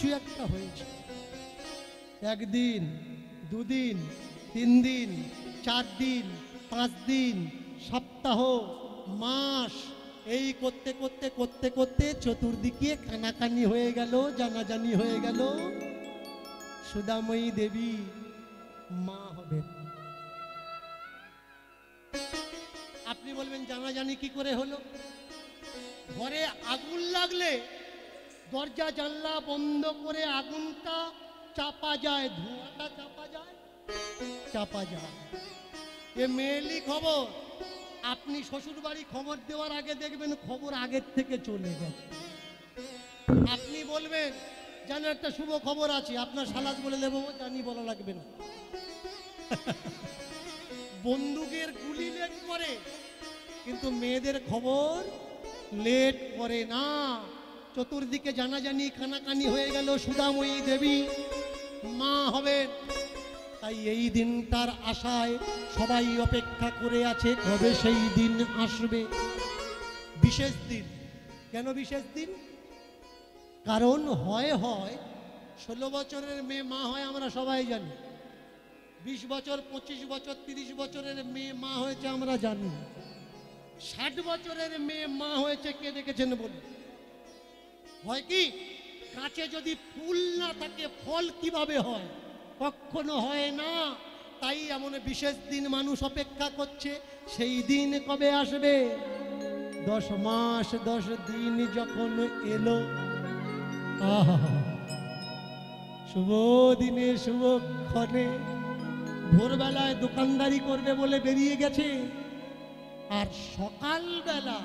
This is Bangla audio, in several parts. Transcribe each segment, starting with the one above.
কিছু একটা হয়েছে। একদিন, দুদিন, 3 দিন, 4 দিন, 5 দিন, সপ্তাহ, মাস, এই করতে করতে করতে করতে চতুর্দিকে কানাকানি হয়ে গেল, জানাজানি হয়ে গেল। সুধাময়ী দেবী মা হবেন। আপনি বলবেন জানাজানি কি করে হলো? ঘরে আগুন লাগলে দরজা জানলা বন্ধ করে আগুনটা চাপা যায়, ধোঁয়াটা চাপা যায়, চাপা যায়। এ মেয়েলি খবর। আপনি শ্বশুর বাড়ি খবর দেওয়ার আগে দেখবেন খবর আগের থেকে চলে গেছে। আপনি বলবেন জানো একটা শুভ খবর আছে, আপনার সালাদ বলে দেবো, জানি বলা লাগবে না। বন্দুকের গুলি লেট করে, কিন্তু মেয়েদের খবর লেট করে না। চতুর্দিকে জানাজানি কানাকানি হয়ে গেল, সুধাময়ী দেবী মা হবেন। তাই এই দিনটার আশায় সবাই অপেক্ষা করে আছে, কবে সেই দিন আসবে। বিশেষ দিন। কেন বিশেষ দিন? কারণ হয় 16 বছরের মেয়ে মা হয় আমরা সবাই জানি, 20 বছর, 25 বছর, 30 বছরের মেয়ে মা হয়েছে আমরা জানি, 60 বছরের মেয়ে মা হয়েছে কে দেখেছেন বলুন? হয় কি, কাছে যদি ফুল না থাকে ফল কিভাবে হয়? কখনো হয় না। তাই এমন বিশেষ দিন মানুষ অপেক্ষা করছে, সেই দিন কবে আসবে? 10 মাস 10 দিন যখন এলো, আহা, শুভ দিনে শুভক্ষণে ভোরবেলায় দোকানদারি করবে বলে বেরিয়ে গেছে, আর সকালবেলা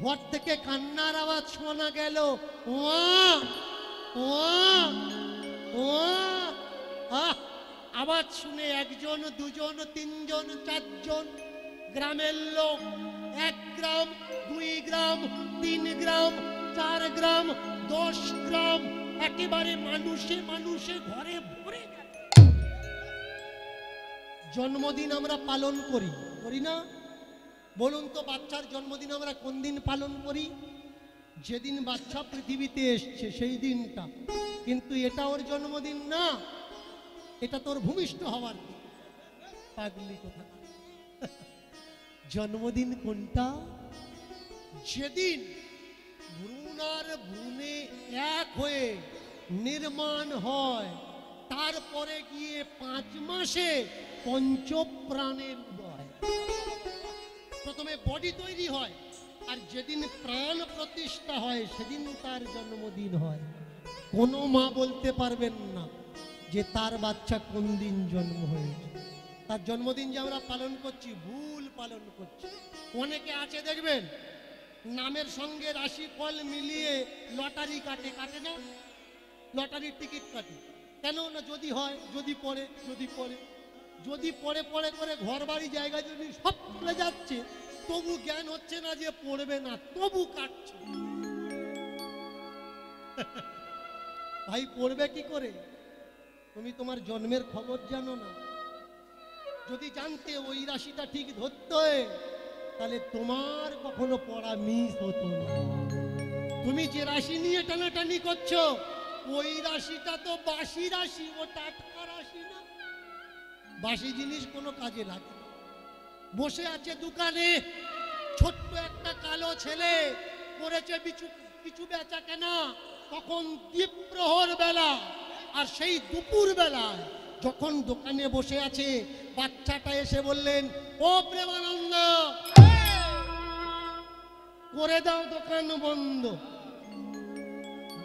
ঘর থেকে কান্নার আওয়াজ শোনা গেল, আওয়াজ শুনে 1 জন 2 জন 3 জন 4 জন গ্রামের লোক, 1 গ্রাম 2 গ্রাম 3 গ্রাম 4 গ্রাম 10 গ্রাম একেবারে মানুষে মানুষে ঘরে ভরে গেল। জন্মদিন আমরা পালন করি, করি না? বলুন তো, বাচ্চার জন্মদিন আমরা কোন দিন পালন করি? যেদিন বাচ্চা পৃথিবীতে এসছে সেই দিনটা। কিন্তু এটা ওর জন্মদিন না, এটা তোর ভূমিষ্ঠ হওয়ার দিন। পাগলি কথা। জন্মদিন কোনটা? যেদিন ভ্রূণ আর ভ্রূণে এক হয়ে নির্মাণ হয়, তারপরে গিয়ে 5 মাসে পঞ্চপ্রাণের উদয়। প্রথমে বডি তৈরি হয়, আর যেদিন প্রাণ প্রতিষ্ঠা হয় সেদিন তার জন্মদিন হয়। কোনো মা বলতে পারবেন না যে তার বাচ্চা কোন দিন জন্ম হয়েছে। তার জন্মদিন যে আমরা পালন করছি, ভুল পালন করছি। অনেকে আছে দেখবেন নামের সঙ্গে রাশি ফল মিলিয়ে লটারি কাটে, কাটে না? লটারির টিকিট কাটে কেন না? যদি হয়, যদি পড়ে, যদি পড়ে, যদি পড়ে পড়ে করে ঘর বাড়ি জায়গা যদি সব চলে যাচ্ছে, তবু জ্ঞান হচ্ছে না যে পড়বে না, তবু কাটছে। ভাই পড়বে কি করে? তুমি তোমার জন্মের খবর জানো না। যদি জানতে ওই রাশিটা ঠিক ধরতে, তাহলে তোমার কখনো পড়া মিস হতো না। তুমি যে রাশি নিয়ে টানাটানি করছো, ওই রাশিটা তো বাসি রাশি, ও টাটকা রাশি না। বাসি জিনিস কোনো কাজে লাগে না। বসে আছে দোকানে, ছোট্ট একটা কালো ছেলে করেছে কিছু বেচা কেনা, তখন দ্বীপ্রহর বেলা, আর সেই দুপুর বেলায় যখন দোকানে বসে আছে, বাচ্চাটা এসে বললেন, ও প্রেমানন্দ, করে দাও দোকান বন্ধ,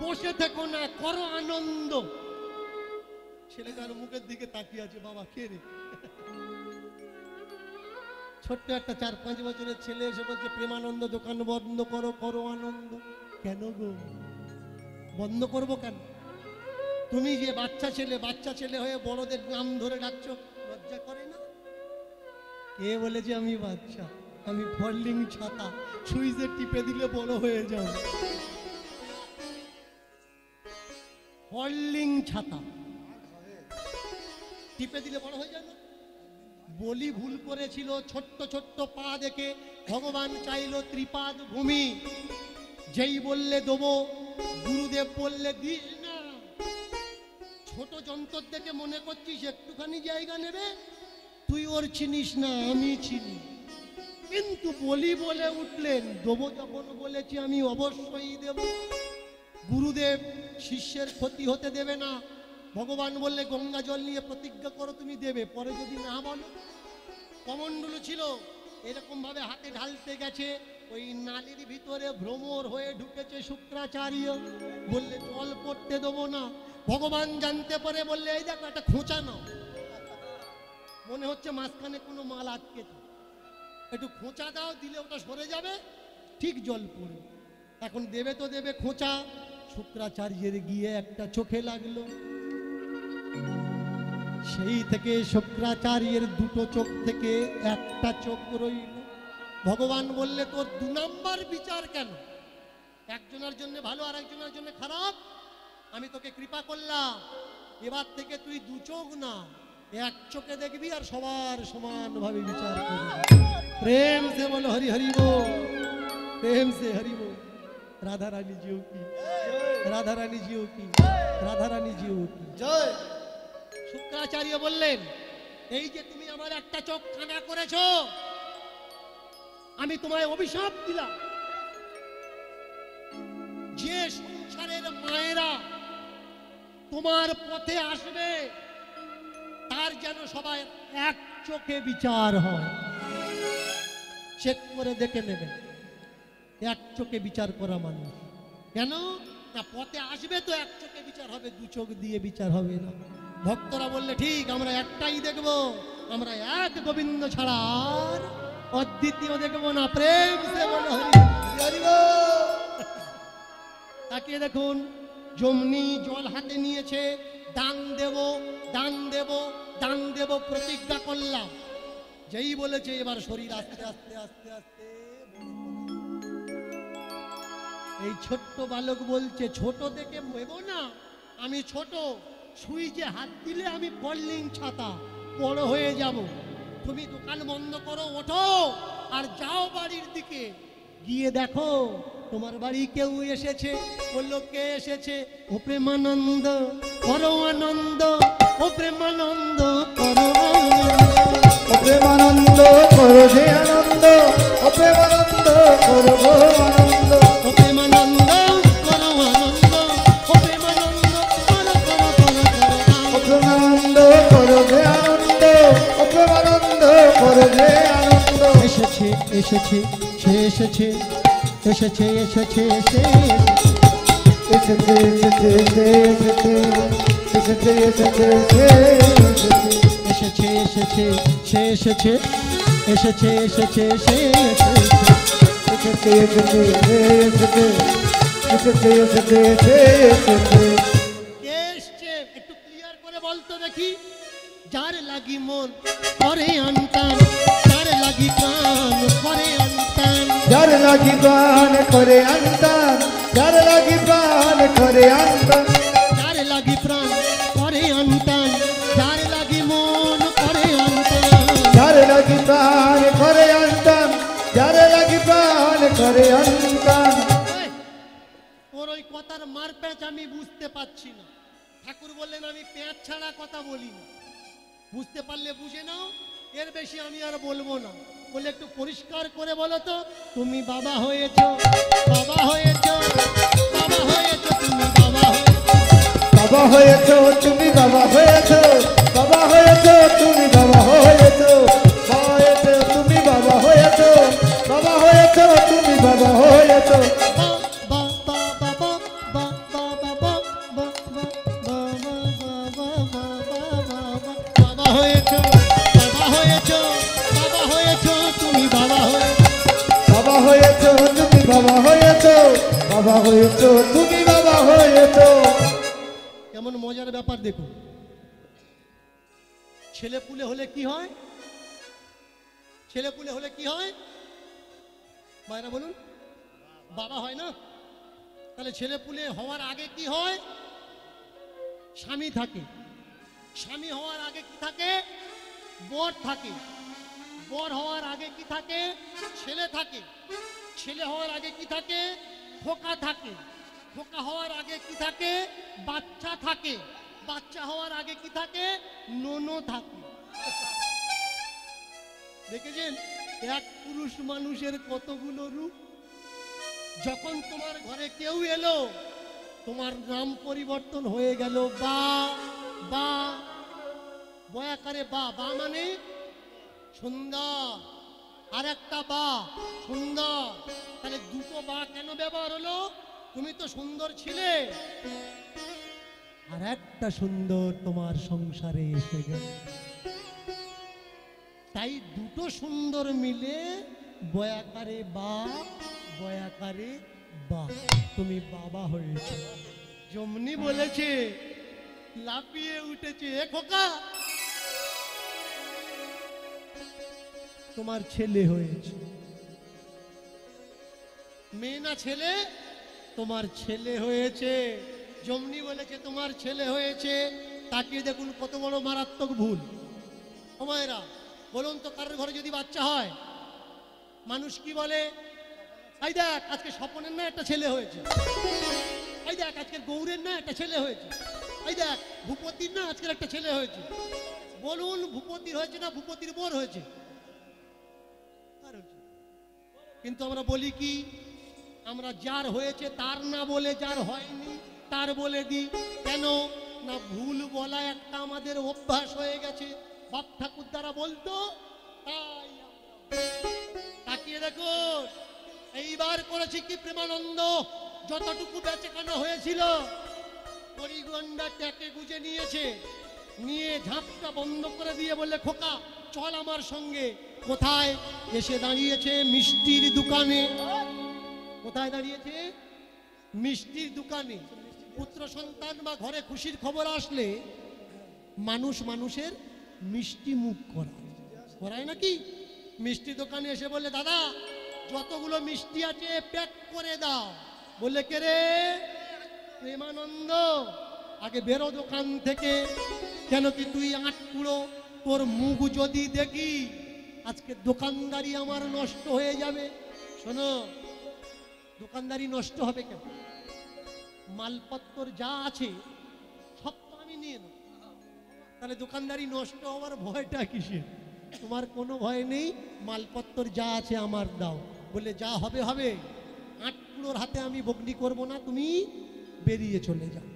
বসে থেকো না, করো আনন্দ। ছেলেটার মুখের দিকে তাকিয়ে আছে, বাবা কে রে? ছোট্ট একটা 4-5 বছরের ছেলে এসে বলছে, প্রেমানন্দ দোকান বন্ধ করো, করো আনন্দ। কেন গো বন্ধ করবো কেন? তুমি যে বাচ্চা ছেলে হয়ে বড়দের নাম ধরে ডাকছো, লজ্জা করে না? কে বলেছে আমি বাচ্চা? আমি ফল্লিং ছাতা, সুইচে টিপে দিলে বড় হয়ে যাও। ফল্লিং ছাতা টিপে দিলে বড় হয়ে যাবে। বলি ভুল করেছিল, ছোট্ট ছোট্ট পা দেখে ভগবান চাইলো ত্রিপাদ ভূমি। যেই বললে দেবো, গুরুদেব বললে দিস না। ছোট যন্ত্র দেখে মনে করছিস একটুখানি জায়গা নেবে, তুই ওর চিনিস না, আমি চিনি। কিন্তু বলি বলে উঠলেন, দেবো যখন বলেছি আমি অবশ্যই দেব। গুরুদেব শিষ্যের ক্ষতি হতে দেবে না। ভগবান বললে গঙ্গা জল নিয়ে প্রতিজ্ঞা করো তুমি দেবে, পরে যদি না বলো। কমণ্ডলু ছিল, এরকম ভাবে হাতে ঢালতে গেছে, ওই নালীর ভিতরে ভ্রমর হয়ে ঢুকেছে শুক্রাচার্য। বললে জল পড়তে দেবো না। ভগবান জানতে পারে, বললে এই দেখো একটা খোঁচা নাও, মনে হচ্ছে মাঝখানে কোনো মাল আটকেছে, একটু খোঁচা দাও, দিলে ওটা সরে যাবে, ঠিক জল পড়বে। এখন দেবে তো দেবে খোঁচা। শুক্রাচার্যের গিয়ে একটা চোখে লাগলো, সেই থেকে শুক্রাচার্যের দুটো চোখ থেকে একটা চোখ রইল। ভগবান বললে তোর 2 নাম্বার বিচার কেন? একজনের জন্য ভালো আর একজনের জন্য খারাপ। আমি তোকে কৃপা করলাম, এবার থেকে তুই 2 চোখ না, 1 চোখে দেখবি আর সবার সমান ভাবে বিচার করবি। প্রেম সে বলো হরি হরি बोल, प्रेम से हरि बोल। राधा रानी जियो की, राधा रानी जियो की, राधा रानी जियो की जय। শুক্রাচার্য বললেন, এই যে তুমি আমার একটা চোখ কানা করেছো, আমি তোমায় অভিশাপ দিলাম, যে সংসারের মায়েরা তোমার পথে আসবে তার যেন সবাই 1 চোখে বিচার হয়। চেক করে দেখে নেবেন, 1 চোখে বিচার করা মানুষ। কেন না, পথে আসবে তো 1 চোখে বিচার হবে, 2 চোখ দিয়ে বিচার হবে না। ভক্তরা বললে ঠিক, আমরা একটাই দেখব, আমরা এক গোবিন্দ ছাড়া আর অদ্বিতীয় দেখবো না। প্রেম সে বলো হরি বল। তাকিয়ে দেখুন, যমনি জল হাতে নিয়েছে, দান দেব, দান দেব, দান দেব প্রতিজ্ঞা করলাম। যেই বলেছে এবার শরীর আস্তে আস্তে আস্তে আস্তে। এই ছোট্ট বালক বলছে, ছোট দেখে নেব না, আমি ছোট, সুইচে হাত দিলে আমি কলিং ছাতা, বড় হয়ে যাব। তুমি দোকান বন্ধ করো, ওঠো আর যাও বাড়ির দিকে, গিয়ে দেখো তোমার বাড়ি কেউ এসেছে। বললো কে এসেছে? ও প্রেমানন্দ, করো আনন্দ, ও প্রেমানন্দ করো আনন্দ, ও প্রেমানন্দ করো যে আনন্দ, ও প্রেমানন্দ করো গো আনন্দ, ও প্রেমানন্দ করো আনন্দ, ও প্রেমানন্দ করো করো করো করো। ও প্রেমানন্দ করো যে আনন্দ, ও প্রেমানন্দ করো যে আনন্দ। এসেছে এসেছে সে এসেছে, এসেছে এসেছে সে এসেছে এসেছে সে এসেছে, এসেছে এসেছে সে এসেছে, এসেছে এসেছে সে এসেছে, এসেছে এসেছে সে এসেছে, এসেছে এসেছে সে এসেছে, এসেছে এসেছে সে এসেছে। কে এসছে একটু ক্লিয়ার করে বলতো দেখি। যার লাগি মন করে আনতান, যার লাগি প্রাণ করে আনতান, যার লাগি প্রাণ করে আনতান, যার লাগি প্রাণ করে আনতান, যার লাগি প্রাণ করে আনতান, যার লাগি মন করে আনতান, যার লাগি প্রাণ করে আনতান, যার লাগি প্রাণ করে আনতান। ওর ওই কথার মার প্যাঁচ আমি বুঝতে পারছি না। ঠাকুর বললেন আমি প্যাঁচ ছাড়া কথা বলি না, বুঝতে পারলে বুঝে নাও, এর বেশি আমি আর বলবো না। বলে একটু পরিষ্কার করে বলো তো, তুমি বাবা হয়েছো, বাবা হয়েছো, বাবা হয়েছো, তুমি বাবা হয়েছো, বাবা হয়েছো তুমি, বাবা হয়েছো, বাবা হয়েছো তুমি, বাবা হয়েছো, বাবা হয়েছো তুমি, বাবা হয়েছো, বাবা হয়েছো তুমি, বাবা হয়েছো। বাবা হয়েছো, বাবা হয়েছো, বাবা হয়েছো, তুমি বাবা হয়েছো, বাবা হয়েছো তুমি, বাবা হয়েছো, বাবা হয়েছো তুমি, বাবা হয়েছো। কেমন মজার ব্যাপার দেখুন। ছেলে পুলে হলে কি হয়? ছেলে পুলে হলে কি হয়? মায়েরা বলুন, বাবা হয় না? তাহলে ছেলে পুলে হওয়ার আগে কি হয়? স্বামী থাকে। স্বামী হওয়ার আগে কি থাকে? বর থাকে। বর হওয়ার আগে কি থাকে? ছেলে থাকে। ছেলে হওয়ার আগে কি থাকে? খোকা থাকে। খোকা হওয়ার আগে কি থাকে? বাচ্চা থাকে। বাচ্চা হওয়ার আগে কি থাকে? নোনো থাকে। দেখেছেন এক পুরুষ মানুষের কতগুলো রূপ। যখন তোমার ঘরে কেউ এলো, তোমার নাম পরিবর্তন হয়ে গেল বা বা বয়াকারে বা বা মানে সুন্দর, আর একটা বা সুন্দর। তাহলে দুটো বা কেন ব্যবহার হলো? তুমি তো সুন্দর ছিলে, আর একটা সুন্দর তোমার সংসারে এসে গেল। তাই দুটো সুন্দর মিলে বয়াকারে বা বয়াকারে বা, তুমি বাবা হয়েছ। জমনি বলেছে, লাফিয়ে উঠেছে, এ খোকা তোমার ছেলে হয়েছে। মেয়ে না ছেলে? তোমার ছেলে হয়েছে। জমনি বলেছে তোমার ছেলে হয়েছে। তাকিয়ে দেখুন কত বড় মারাত্মক ভুল। ও মায়েরা বলুন তো, কারোর ঘরে যদি বাচ্চা হয় মানুষ কি বলে? এই দেখ আজকে স্বপনের না একটা ছেলে হয়েছে, এই দেখ আজকে গৌরের না একটা ছেলে হয়েছে, এই দেখ ভূপতির না আজকের একটা ছেলে হয়েছে। বলুন ভূপতির হয়েছে না ভূপতির বোর হয়েছে? কিন্তু আমরা বলি কি? আমরা যার হয়েছে তার না বলে যার হয়নি তার বলে দিই। কেন না? ভুল বলা একটা আমাদের অভ্যাস হয়ে গেছে। বাপ ঠাকুর দ্বারা বলতো, তাই তাকিয়ে দেখুন এইবার করেছি কি প্রেমানন্দ, যতটুকু বেচাকেনা হয়েছিল পরিগণ্ডা ট্যাকে গুজে নিয়েছে, নিয়ে ঝাঁপটা বন্ধ করে দিয়ে বললে খোকা চল আমার সঙ্গে। কোথায়? এসে দাঁড়িয়েছে মিষ্টির দোকানে। কোথায় দাঁড়িয়েছে? মিষ্টির দোকানে। পুত্র সন্তান বা ঘরে খুশির খবর আসলে মানুষ মানুষের মিষ্টি মুখ করায় নাকি? মিষ্টি দোকানে এসে বললে দাদা যতগুলো মিষ্টি আছে প্যাক করে দাও। বললে কে রে? প্রেমানন্দ। আগে বেরো দোকান থেকে। কেন কি তুই আটকুড়ো, তোর মুখ যদি দেখি আজকে দোকানদারি আমার নষ্ট হয়ে যাবে। শোনো, দোকানদারি নষ্ট হবে কেন? মালপত্র যা আছে সব তো আমি নিয়ে নেব, তাহলে দোকানদারি নষ্ট হওয়ার ভয়টা কিসের? তোমার কোনো ভয় নেই, মালপত্র যা আছে আমার দাও। বলে যা হবে হবে, আটকুড়োর হাতে আমি বগনি করব না, তুমি বেরিয়ে চলে যাও,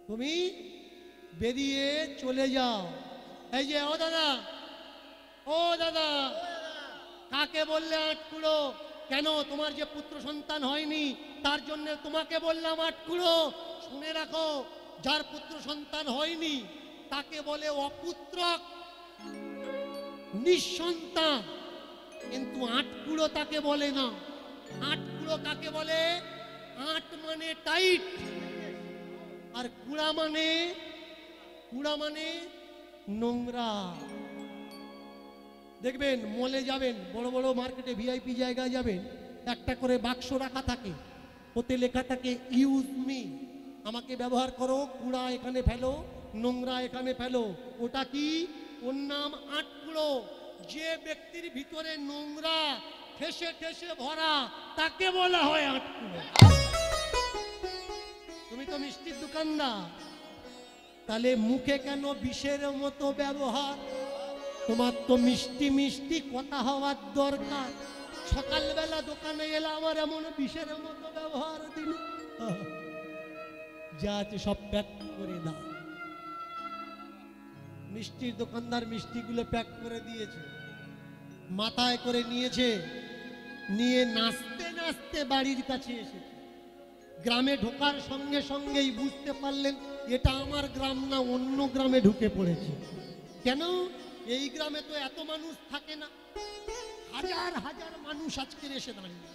তুমি বেরিয়ে চলে যাও। এই যে ও দাদা, ও দাদা, কাকে বললে আটকুড়ো? কেন? তোমার যে পুত্র সন্তান হয়নি তার জন্য তোমাকে বললাম আটকুড়ো। শুনে রাখো, যার পুত্র সন্তান হয়নি তাকে বলে অপুত্রক, নিঃসন্তান। কিন্তু আটকুড়ো তাকে বলে না। আটকুড়ো কাকে বলে? আট মানে টাইট, আর কুড়া মানে নোংরা। দেখবেন মলে যাবেন, বড় বড় মার্কেটে ভিআইপি জায়গায় যাবেন, একটা করে বাক্স রাখা থাকে, ওতে লেখা থাকে ইউজ মি, আমাকে ব্যবহার করো, কুড়া এখানে ফেলো, নোংরা এখানে ফেলো। ওটা কি? ওর নাম আটকুড়ো। যে ব্যক্তির ভিতরে নোংরা ঠেসে ঠেসে ভরা তাকে বলা হয় আটকুড়ো। তুমি তো মিষ্টির দোকানদার, তাহলে মুখে কেন বিষের মতো ব্যবহার? তোমার তো মিষ্টি মিষ্টি কথা হওয়ার দরকার। সকালবেলা দোকানে এলে আমার এমন বিষের মতো ব্যবহার দিল। যা আছে সব প্যাক করে দাও। মিষ্টির দোকানদার মিষ্টিগুলো প্যাক করে দিয়েছে, মাথায় করে নিয়েছে, নিয়ে নাচতে নাচতে বাড়ির কাছে এসেছে। গ্রামে ঢোকার সঙ্গে সঙ্গেই বুঝতে পারলেন এটা আমার গ্রাম না, অন্য গ্রামে ঢুকে পড়েছে। কেন? এই গ্রামে তো এত মানুষ থাকে না, হাজার হাজার মানুষ আজকের এসে দাঁড়িয়ে।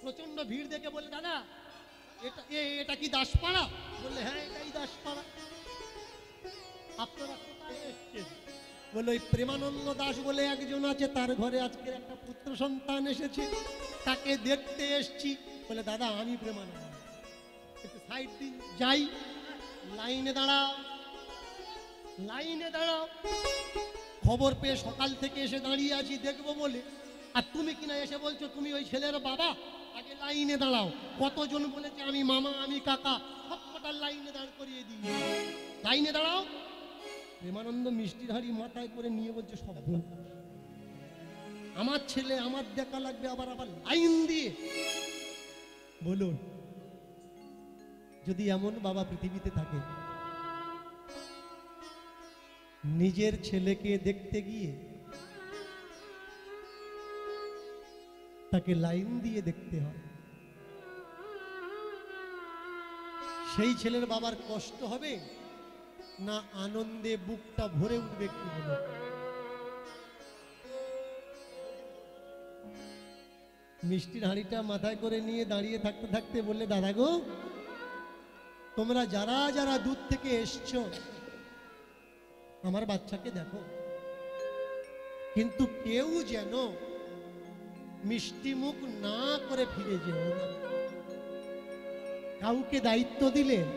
প্রচন্ড ভিড় দেখে বলে দাদা এটা কি দাসপাড়া? বললে হ্যাঁ এটাই দাসপাড়া। আপনারা কোথায় এসেছেন? বলে ওই প্রেমানন্দ দাস বলে একজন আছে, তার ঘরে আজকের একটা পুত্র সন্তান এসেছে, তাকে দেখতে এসছি। বলে দাদা আমি প্রেমানন্দ, একটু সাইড দিন যাই। লাইনে দাঁড়াও, লাইনে দাঁড়াও। খবর পেয়ে সকাল থেকে এসে দাঁড়িয়ে আছি দেখবো বলে, আর তুমি কিনা এসে বলছো তুমি ওই ছেলের বাবা। আগে লাইনে দাঁড়াও। কতজন বলেছে আমি মামা আমি কাকা, সব কটার লাইনে দাঁড় করিয়ে দিই। লাইনে দাঁড়াও। প্রেমানন্দ মিষ্টির হাড়ি মাথায় করে নিয়ে বলছে, সব ভুল। আমার ছেলে আমার দেখা লাগবে, আবার আবার লাইন দিয়ে। বলুন, যদি এমন বাবা পৃথিবীতে থাকে, নিজের ছেলেকে দেখতে গিয়ে তাকে লাইন দিয়ে দেখতে হয়, সেই ছেলের বাবার কষ্ট হবে না আনন্দে বুকটা ভরে উঠবে? কি বলো? মিষ্টির হাঁড়িটা মাথায় করে নিয়ে দাঁড়িয়ে থাকতে থাকতে বললে, দাদা গো, তোমরা যারা যারা দূর থেকে এসছো আমার বাচ্চাকে দেখো, কিন্তু কেউ যেন মিষ্টি মুখ না করে ফিরে যেও না। কাউকে দায়িত্ব দিলেন,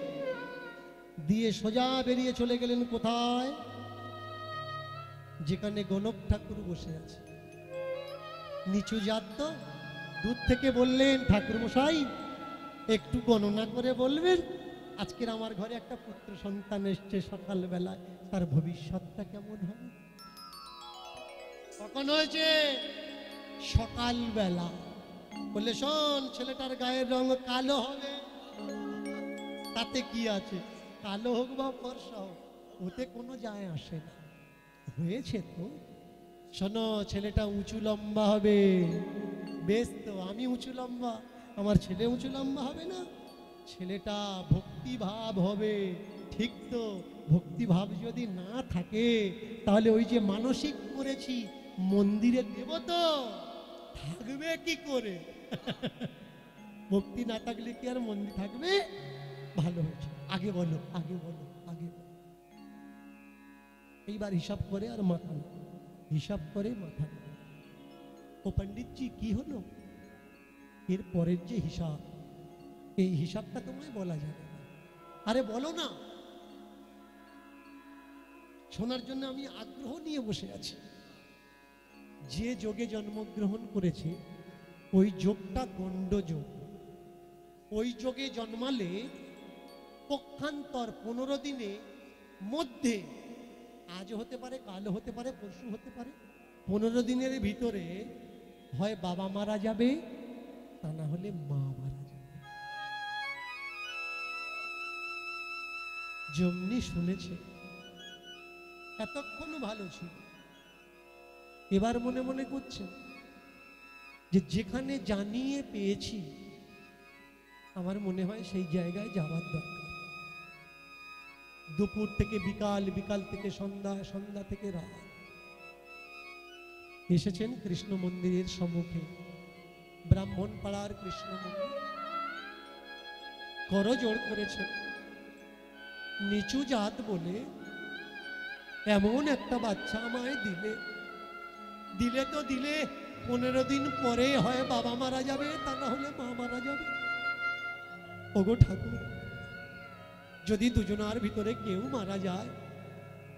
দিয়ে সোজা বেরিয়ে চলে গেলেন কোথায়? যেখানে গণক ঠাকুর বসে আছে। নিচু জাত তো, দূর থেকে বললেন, ঠাকুর মশাই একটু গণনা করে বলবেন, আজকের আমার ঘরে একটা পুত্র সন্তান এসছে, সকালবেলায় তার ভবিষ্যৎটা কেমন হবে? কখন হয়েছে? সকালবেলা। বললে, শোন, ছেলেটার গায়ের রং কালো হবে, তাতে কি আছে, কালো হোক বা ফর্সা হোক, ওতে কোনো যায় আসে না। হয়েছে তো, শোনো, ছেলেটা উঁচু লম্বা হবে। বেশ তো, আমি উঁচু লম্বা, আমার ছেলে উঁচু লম্বা হবে না? ছেলেটা ভক্তিভাব হবে। ঠিক তো, ভক্তিভাব যদি না থাকে তাহলে ওই যে মানসিক করেছি মন্দিরে দেব তো, থাকবে কি করে? ভক্তি না থাকলে কি আর মন্দির থাকবে? ভালো হয়েছে, আগে বলো, আগে বলো, আগে বলো। এইবার হিসাব করে আর মাথা না, হিসাব করে মাথা না। ও পণ্ডিতজি, কি হলো? এর পরের যে হিসাব, এই হিসাবটা তোমায় বলা যাবে না। আরে বলো না, শোনার জন্য আমি আগ্রহ নিয়ে বসে আছি। যে যোগে জন্মগ্রহণ করেছে ওই যোগটা গণ্ড যোগ। ওই যোগে জন্মালে পক্ষান্তর 15 দিনে মধ্যে, আজ হতে পারে, কাল হতে পারে, পরশু হতে পারে, 15 দিনের ভিতরে হয় বাবা মারা যাবে, তা না হলে মা মারা যাবে। যেমনি শুনেছে এতক্ষণ ভালো ছিল, এবার মনে মনে করছে যে যেখানে জানিয়ে পেয়েছি আমার মনে হয় সেই জায়গায় যাওয়ার দরকার। দুপুর থেকে বিকাল, বিকাল থেকে সন্ধ্যা, সন্ধ্যা থেকে রাত এসেছেন কৃষ্ণ মন্দিরের সম্মুখে, ব্রাহ্মণ পাড়ার কৃষ্ণ মন্দির। করজোড় করেছেন, নিচু জাত বলে এমন একটা বাচ্চা আমায় দিলে। দিলে তো দিলে, 15 দিন পরে হয় বাবা মারা যাবে, তা না হলে মা মারা যাবে। ওগো ঠাকুর, যদি দুজনার ভিতরে কেউ মারা যায়,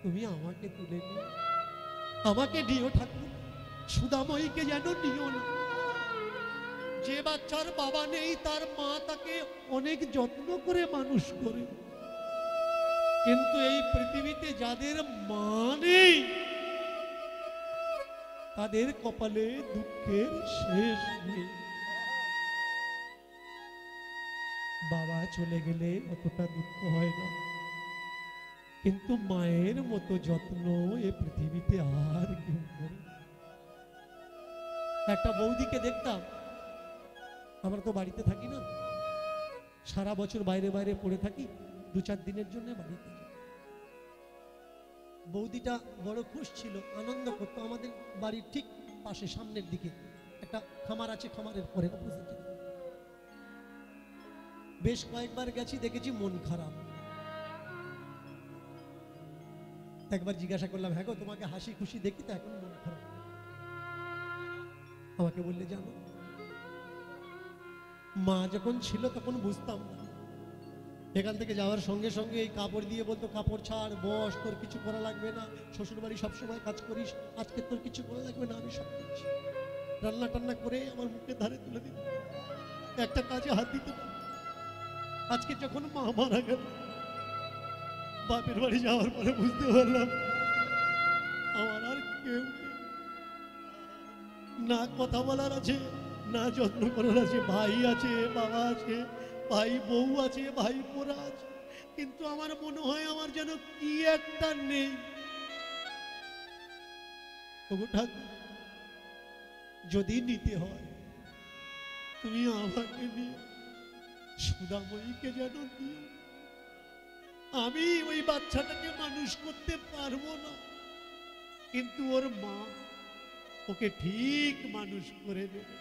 তুমি আমাকে তুলে নিও, আমাকে দিও ঠাকুর, সুদাময়ীকে যেন নিও না। যে বাচ্চার বাবা নেই তার মা তাকে অনেক যত্ন করে মানুষ করে, কিন্তু এই পৃথিবীতে যাদের মা নেই তাদের কপালে দুঃখের শেষ নেই। বাবা চলে গেলে অতটা দুঃখ হয় না, কিন্তু মায়ের মতো যত্ন এ পৃথিবীতে আর কেউ করে। একটা বৌদিকে দেখতাম, আমরা তো বাড়িতে থাকি না, সারা বছর বাইরে বাইরে পড়ে থাকি, 2-4 দিনের জন্য বাড়িতে যাই। বৌদিটা বড় খুশ ছিল, আনন্দ করতো। আমাদের বাড়ির ঠিক পাশে সামনের দিকে একটা খামার আছে, খামারের পরে অপোজিটে। বেশ কয়েকবার গেছি, দেখেছি মন খারাপ। একবার জিজ্ঞাসা করলাম, হ্যাঁ গো, তোমাকে হাসি খুশি দেখি তো, এখন মন খারাপ? আমাকে বললে, জানো, মা যখন ছিল তখন বুঝতাম না। এখান থেকে যাওয়ার সঙ্গে সঙ্গে এই কাপড় দিয়ে বলতো, কাপড় ছাড়, বস, তোর কিছু করা লাগবে না, শ্বশুর বাড়ি সবসময় কাজ করিস, আজকে তোর কিছু করা লাগবে না, আমি সব করছি। রান্না টান্না করে আমার মুখের ধারে তুলে দিত, একটা কাজে হাত দিত না। আজকে যখন মা মারা গেল, বাপের বাড়ি যাওয়ার পরে বুঝতে পারলাম আমার আর কেউ নেই। না কথা বলার আছে, না যত্ন করার আছে। ভাই আছে, বাবা আছে, ভাই বউ আছে, ভাই পোড়া আছে, কিন্তু আমার মনে হয় আমার যেন কি একটা নেই। ওগো ঠাকুর, যদি নিতে হয় তুমি আমাকে নিয়ে সুদাময়ীকে যেন দিও। আমি ওই বাচ্চাটাকে মানুষ করতে পারবো না, কিন্তু ওর মা ওকে ঠিক মানুষ করে দেবে।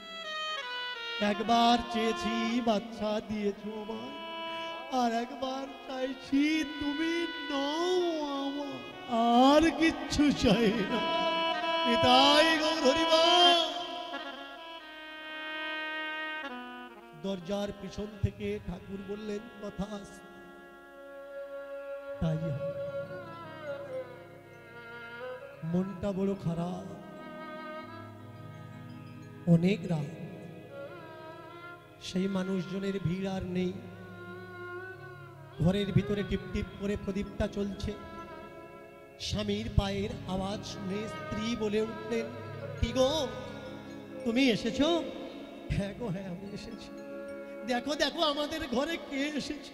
একবার চেয়েছি বাচ্চা দিয়েছো আমার, আর একবার চাইছি তুমি নাও আমার, আর কিচ্ছু চাই না। নিতাই গৌর হরিবল। দরজার পিছন থেকে ঠাকুর বললেন, কথা তাই হবে। মনটা বড় খারাপ, অনেক রাত, সেই মানুষজনের ভিড় আর নেই। ঘরের ভিতরে টিপ টিপ করে প্রদীপটা চলছে। স্বামীর পায়ের আওয়াজ শুনে স্ত্রী বলে উঠলেন, কি গো তুমি এসেছো? হ্যাঁ গো, হ্যাঁ আমি এসেছি। দেখো দেখো আমাদের ঘরে কে এসেছে,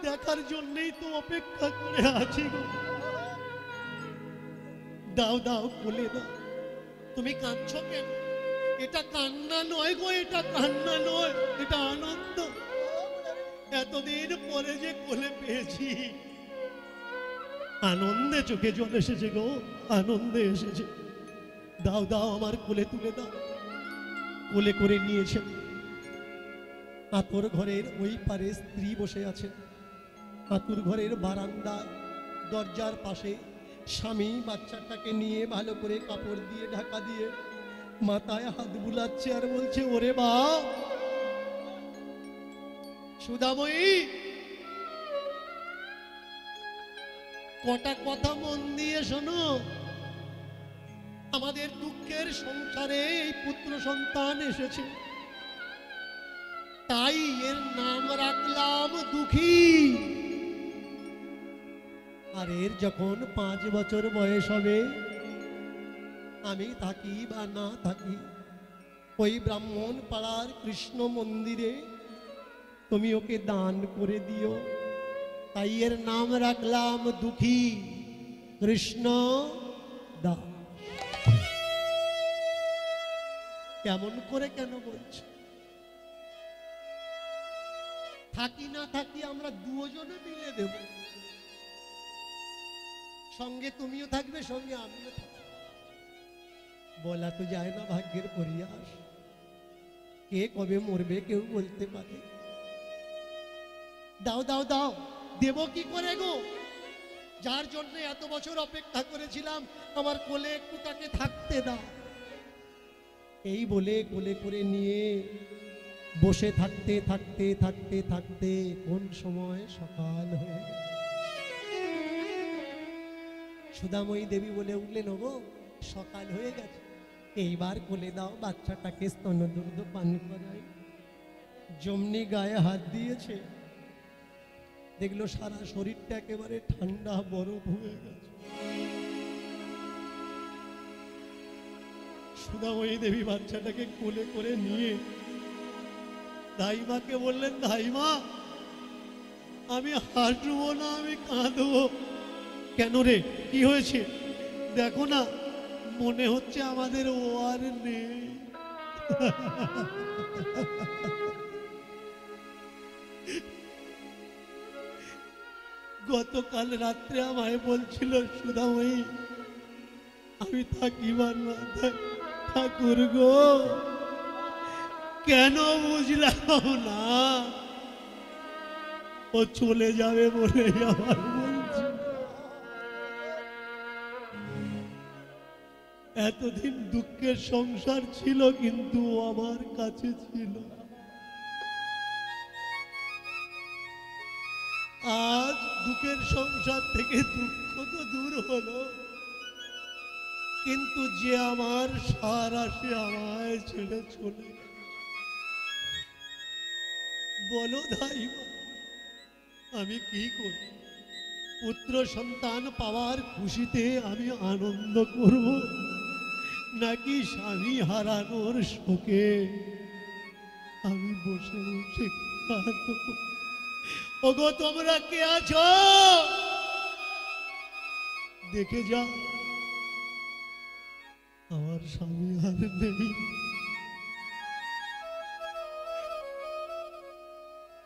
দেখার জন্যই তো অপেক্ষা করে আছি গো। দাও দাও, কোলে দাও। তুমি কাঁদছো কেন? এটা কান্না নয় গো, এটা কান্না নয়, এটা আনন্দ। এতদিন পরে যে কোলে পেয়েছি, আনন্দে চোখে জল এসেছে গো, আনন্দে এসেছে। দাও দাও, আমার কোলে তুলে দাও। কোলে করে নিয়েছেন। আতর ঘরের ওই পারে স্ত্রী বসে আছেন। আতুর ঘরের বারান্দায় দরজার পাশে স্বামী বাচ্চাটাকে নিয়ে ভালো করে কাপড় দিয়ে ঢাকা দিয়ে মাথায় হাত বুলাচ্ছে আর বলছে, ওরে বাপ সুদাময়ী, কটা কথা মন দিয়ে শোনো। আমাদের দুঃখের সংসারে এই পুত্র সন্তান এসেছে, তাই এর নাম রাখলাম দুঃখী। আর এর যখন 5 বছর বয়স হবে, আমি থাকি বা না থাকি, ওই ব্রাহ্মণ পাড়ার কৃষ্ণ মন্দিরে তুমি ওকে দান করে দিও। তাই এর নাম রাখলাম দুঃখী কৃষ্ণ দাস। কেমন করে কেন বলছে? থাকি না থাকি আমরা দুজনে মিলে দেব। সঙ্গে তুমিও থাকবে, সঙ্গে আমিও থাকবো। বলা তো যায় না, ভাগ্যের পরিহাস। কে কবে মরবে কেউ বলতে পারে। দাও দাও দাও, দেব কি করে গো? যার জন্য এত বছর অপেক্ষা করেছিলাম, আমার কোলে একটু তাকে থাকতে দাও। এই বলে কোলে করে নিয়ে বসে থাকতে থাকতে থাকতে থাকতে কোন সময় সকাল হয়ে গেল। সুদাময়ী দেবী বলে উঠলেন, ওগো সকাল হয়ে গেছে, এইবার কোলে দাও, বাচ্চাটাকে স্তনদুগ্ধ পান করাই। যেমনি গায়ে হাত দিয়েছে, দেখলো সারা শরীরটা একেবারে ঠান্ডা বরফ হয়ে গেছে। সুদাময়ী দেবী বাচ্চাটাকে কোলে করে নিয়ে ধাইমাকে বললেন, ধাইমা আমি হাসবো না, আমি কাঁদবো। কেন রে, কি হয়েছে? দেখো না, মনে হচ্ছে আমাদের ও আর নেই। গতকাল রাত্রে আমায় বলছিল সুদাময়ী, আমি থাকিবার না ঠাকুর গো, কেন বুঝলাম না, ও চলে যাবে বলে আমার বলছে। এতদিন দুঃখের সংসার ছিল, কিন্তু আমার কাছে ছিল। আজ দুঃখের সংসার থেকে দুঃখ তো দূর হলো, কিন্তু যে আমার সারা সে আমায় ছেড়ে চলে গেল। বলো ধাইমা, আমি কি করি? পুত্র সন্তান পাওয়ার খুশিতে আমি আনন্দ করব, নাকি স্বামী হারানোর শোকে আমি বসে বসে কাঁদবো? ওগো তোমরা কে আছো? দেখে যা, আমার স্বামী আর নেই।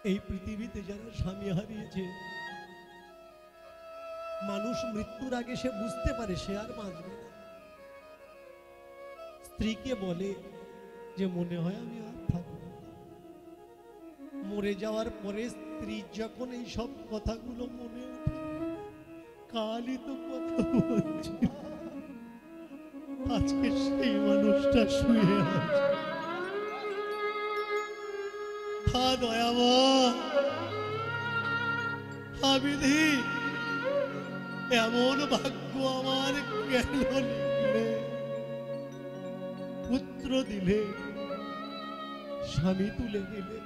এই পৃথিবীতে যারা স্বামী হারিয়েছে, মানুষ মৃত্যুর আগে সে বুঝতে পারে সে আর বাঁচবে না। স্ত্রীকে বলে যে মনে হয় আমি আর থাকবো না। মরে যাওয়ার পরে স্ত্রী যখন এই সব কথাগুলো মনে ওঠে, কালই তো কথা বলছি, আজকে সেই মানুষটা শুয়ে আছে। হা দয়াময়, হা বিধি, এমন ভাগ্য আমার কেন লিখলে? পুত্র দিলে, স্বামী তুলে নিলে,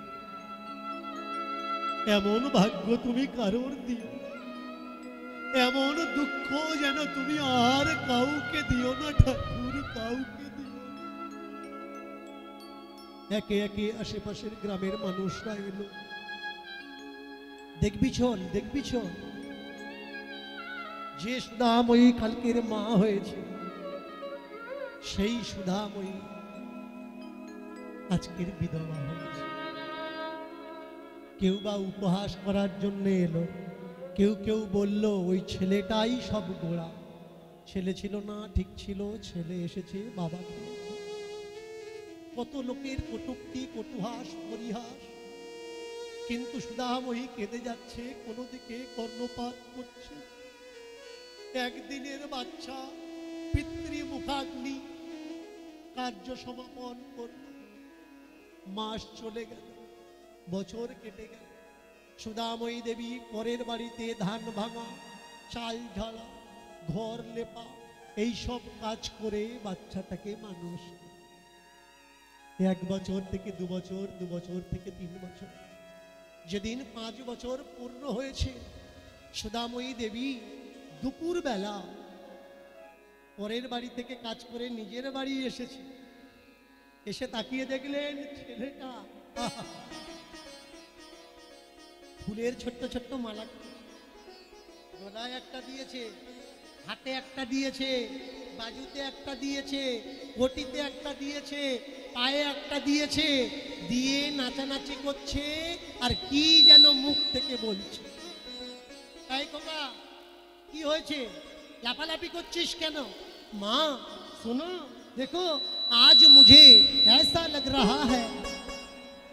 এমন ভাগ্য তুমি কারোর দিও না। এমন দুঃখ যেন তুমি আর কাউকে দিও না ঠাকুর, কাউকে দিও না। একে একে আশেপাশের গ্রামের মানুষরা এলো। দেখবি চল, দেখবি চল, যে সুধাময়ী কালকের মা হয়েছে, সেই সুধাময়ী আজকের বিধবা হয়েছে। কেউ বা উপহাস করার জন্য এলো, কেউ কেউ বলল ওই ছেলেটাই সব গোড়া। ছেলে ছিল না, ঠিক ছিল, ছেলে এসেছে বাবা খেয়েছে। কত লোকের কটূক্তি, কটুহাস, পরিহাস, কিন্তু সুধাময়ী কেঁদে যাচ্ছে, কোনো দিকে কর্ণপাত করছে। একদিনের বাচ্চা পিতৃ মুখাগ্নি কার্য সমাপন করল। মাস চলে গেল, বছর কেটে গেল। সুধাময়ী দেবী পরের বাড়িতে ধান ভাঙা, চাল ঝাড়া, ঘর লেপা, এই সব কাজ করে বাচ্চাটাকে মানুষ। 1 বছর থেকে 2 বছর, 2 বছর থেকে 3 বছর। যেদিন 5 বছর পূর্ণ হয়েছে, সুধাময়ী দেবী দুপুর বেলা পরের বাড়ি থেকে কাজ করে নিজের বাড়ি এসেছে। এসে তাকিয়ে দেখলেন ছেলেটা ফুলের ছোট্ট ছোট্ট মালা, গলায় একটা দিয়েছে, হাতে একটা দিয়েছে, বাজুতে একটা দিয়েছে, ঘটিতে একটা দিয়েছে, পায়ে একটা দিয়েছে, দিয়ে নাচানাচি করছে আর কি যেন মুখ থেকে বলছে। তাই খোকা, কি হয়েছে, লাফালাফি করছিস কেন? माँ सुनो, देखो आज मुझे ऐसा लग रहा है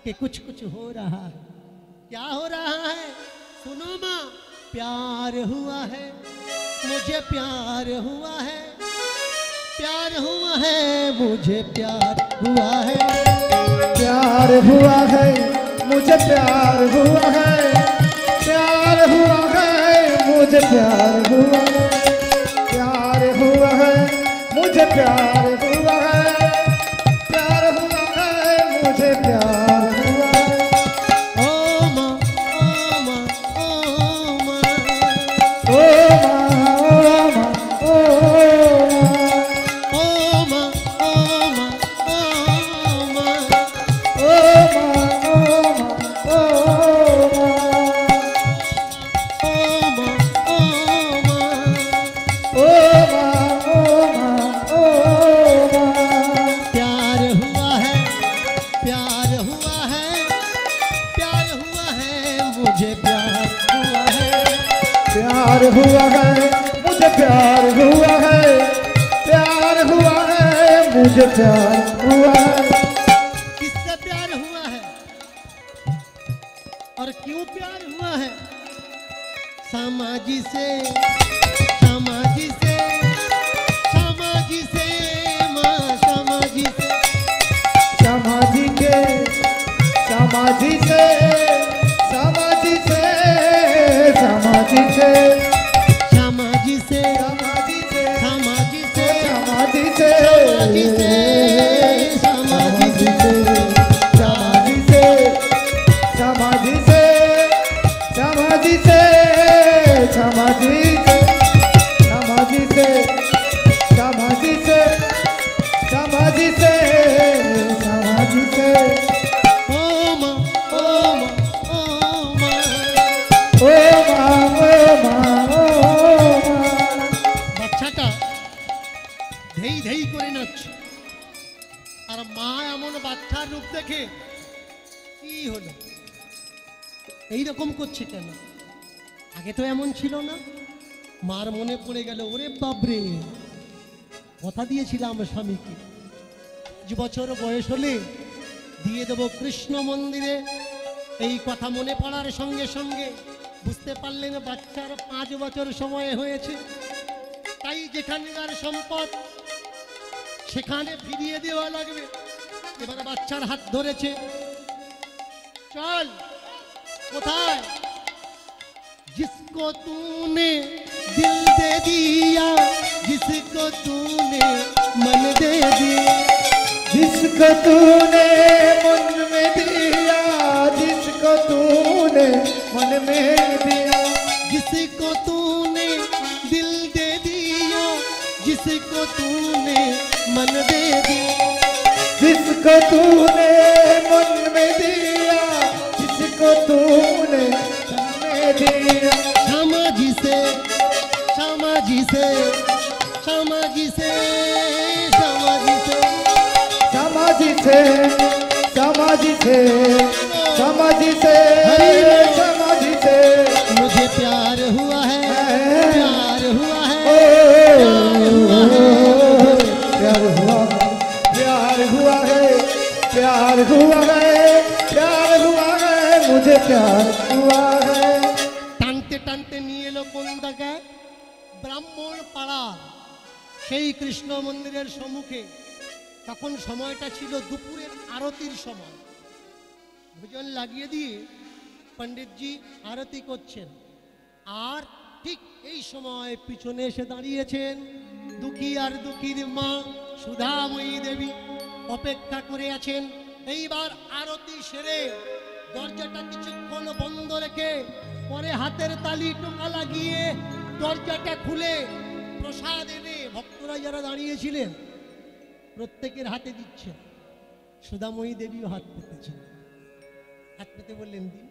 कि कुछ कुछ हो रहा है। क्या हो रहा है? सुनो माँ, प्यार हुआ है, मुझे प्यार हुआ है, प्यार हुआ है, मुझे प्यार हुआ है, प्यार हुआ है, मुझे प्यार हुआ है, प्यार हुआ है, मुझे प्यार हुआ है, प्यार हुआ है, मुझे प्यार हुआ है, प्यार हुआ है, मुझे प्यार हुआ है। ओ माँ, ओ माँ, ओ माँ, ओ माँ, ओ माँ, ओ माँ, ओ माँ, ओ माँ, ओ माँ, ओ माँ, प्यार हुआ है, प्यार हुआ है, प्यार हुआ है, मुझे प्यार हुआ है, प्यार हुआ है, मुझे प्यार हुआ है, प्यार हुआ है, मुझे प्यार हुआ है। किससे प्यार हुआ है और क्यों प्यार हुआ है? समाजी से, समाजी से, समाजी से, माँ समाजी से, समाधि के, समाधि से, समाधि से, समाधि से, समाजी से, समाधि से, समाजी से, समाधि से, समाजी से, समाजी से, समाधि से, समाधि से, समाधि से, समाधि যাচ্ছে। আর মা এমন বাচ্চার রূপ দেখে কি হলো, এইরকম করছে কেন, আগে তো এমন ছিল না। মার মনে পড়ে গেল, ওরে বাবরে, কথা দিয়েছিলাম স্বামীকে 5 বছর বয়স হলে দিয়ে দেব কৃষ্ণ মন্দিরে। এই কথা মনে পড়ার সঙ্গে সঙ্গে বুঝতে পারলেন বাচ্চার 5 বছর সময় হয়েছে। তাই যেখানকার সম্পদ সেখানে ফিরিয়ে দেওয়া লাগবে। এবার বাচ্চার হাত ধরেছে, চল। কোথায়? जिसको तूने दिल दे दिया, जिसको तूने मन दे दिया, जिसको तूने मन में दिया, जिसको तूने मन में दिया, जिसको तूने दिल दे दिया, जिसको तूने मन दे दिया, जिसको तूने मन में दिया, जिसको तूने मन में दिया। श्यामा जी से, श्यामा जी से, श्यामा जी से, श्यामा जी से, श्यामा जी से, श्यामा जी से, श्यामा जी से, श्यामा जी से मुझे प्यार हुआ है, प्यार हुआ है, प्यार हुआ, प्यार हुआ है, प्यार हुआ है, प्यार हुआ है, मुझे प्यार हुआ है। টানতে টানতে নিয়ে এলো কোন জায়গায়? ব্রাহ্মণ পাড়া সেই কৃষ্ণ মন্দিরের সম্মুখে। তখন সময়টা ছিল দুপুরের আরতির সময়। ভোজন লাগিয়ে দিয়ে পণ্ডিতজি আরতি করছেন, আর ঠিক এই সময় পিছনে এসে দাঁড়িয়েছেন দুঃখী আর দুঃখীর মা সুধাময়ী দেবী, অপেক্ষা করে আছেন। এইবার আরতি সেরে দরজাটা কিছুক্ষণ বন্ধ রেখে পরে হাতের তালি টোকা লাগিয়ে দরজাটা খুলে প্রসাদ এনে ভক্তরা যারা দাঁড়িয়েছিলেন প্রত্যেকের হাতে দিচ্ছেন। সুধাময়ী দেবীও হাত পেতেছেন। হাত পেতে বললেন দিন।